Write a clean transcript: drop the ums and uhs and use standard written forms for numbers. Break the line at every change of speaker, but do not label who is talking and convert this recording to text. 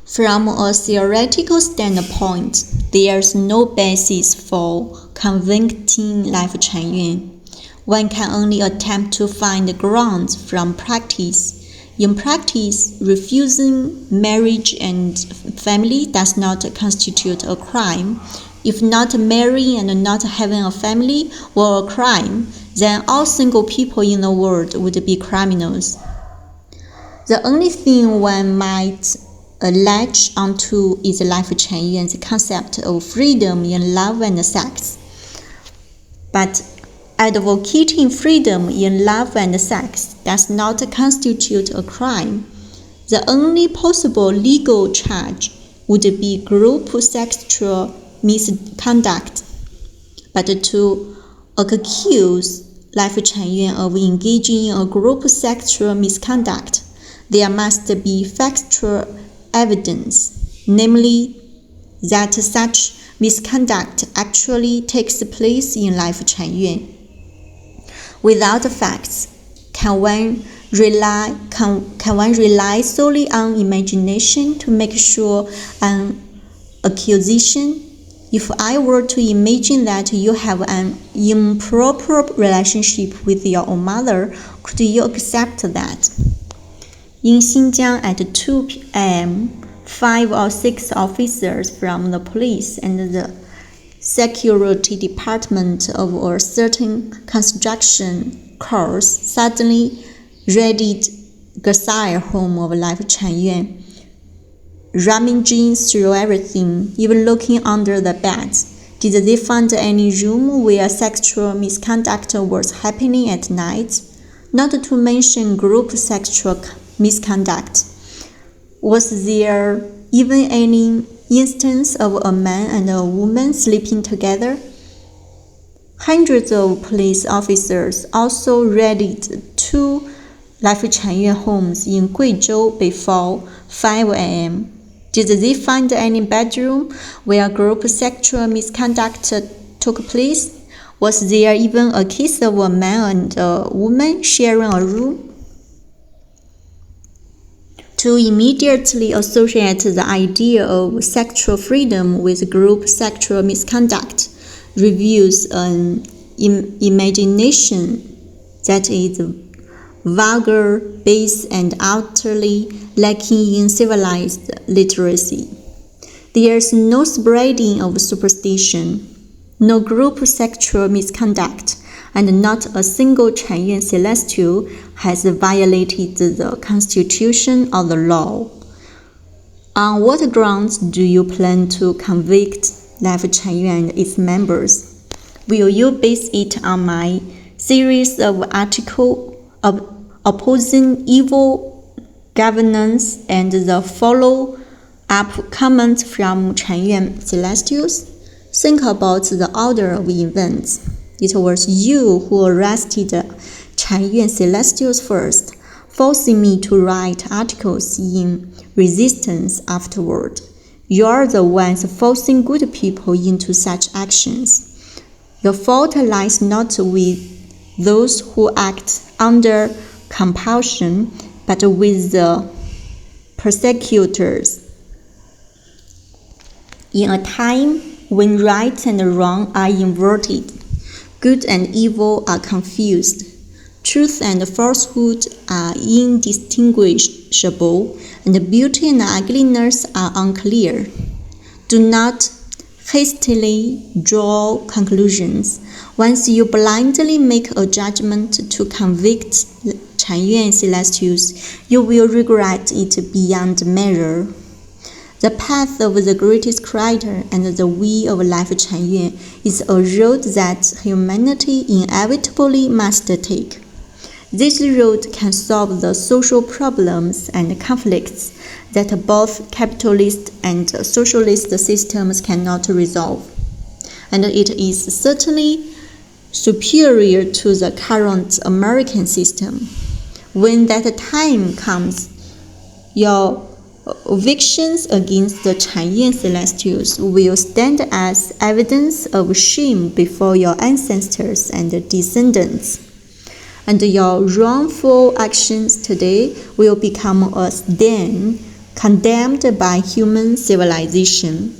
From a theoretical standpoint, there is no basis for convicting Lifechanyuan. One can only attempt to find grounds from practice. In practice, refusing marriage and family does not constitute a crime. If not marrying and not having a family were a crime, then all single people in the world would be criminals. The only thing one might latch onto is Lifechanyuan's concept of freedom in love and sex. But advocating freedom in love and sex does not constitute a crime. The only possible legal charge would be group sexual misconduct. But to accuse Lifechanyuan of engaging in a group sexual misconduct, there must be factual evidence, namely that such misconduct actually takes place in Lifechanyuan. Without facts, can one rely solely on imagination to make sure an accusation? If I were to imagine that you have an improper relationship with your own mother, could you accept that? In Xinjiang at 2 p.m., 5 or 6 officers from the police and the security department of a certain construction course suddenly raided Gasai home of Lifechanyuan, rummaging through everything, even looking under the beds. Did they find any room where sexual misconduct was happening at night? Not to mention group sexual misconduct. Was there even any instance of a man and a woman sleeping together? Hundreds of police officers also raided 2 Lifechanyuan homes in Guizhou before 5 a.m. Did they find any bedroom where group sexual misconduct took place? Was there even a case of a man and a woman sharing a room? To immediately associate the idea of sexual freedom with group sexual misconduct reveals an imagination that is vulgar, base, and utterly lacking in civilized literacy. There is no spreading of superstition, no group sexual misconduct, and not a single Chanyuan celestial has violated the constitution or the law. On what grounds do you plan to convict Lifechanyuan and its members? Will you base it on my series of articles opposing evil governance and the follow-up comments from Chanyuan celestials? Think about the order of events. It was you who arrested Chanyuan celestials first, forcing me to write articles in resistance afterward. You're the ones forcing good people into such actions. The fault lies not with those who act under compulsion, but with the persecutors. In a time when right and wrong are inverted, good and evil are confused, truth and falsehood are indistinguishable, and beauty and ugliness are unclear. Do not hastily draw conclusions. Once you blindly make a judgment to convict Chanyuan celestials, you will regret it beyond measure. The path of the greatest creator and the way of Lifechanyuan is a road that humanity inevitably must take. This road can solve the social problems and conflicts that both capitalist and socialist systems cannot resolve, and it is certainly superior to the current American system. When that time comes, your evictions against the Chanyuan celestials will stand as evidence of shame before your ancestors and descendants, and your wrongful actions today will become a stain condemned by human civilization.